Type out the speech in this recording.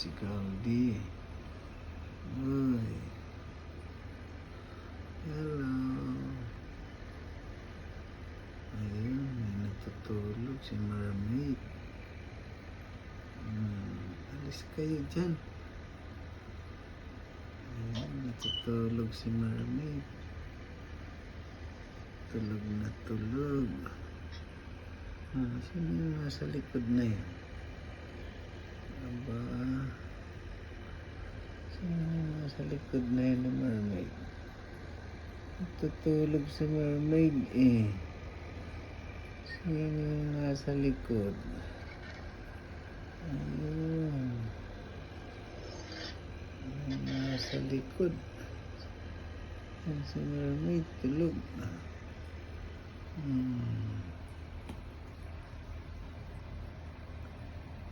si Caldi. Uy. Hello. Ayun, may natutulog si Mermaid. Alis kayo dyan. Ayun, natutulog si Mermaid. Tulog na tulog. Sino yung nasa likod na yun? Aba, sino yung nasa likod na yun ng Mermaid? Natutulog si Mermaid eh. Sino yung nasa likod? Ayun. Yung nasa likod. Yan si Mermaid, tulog.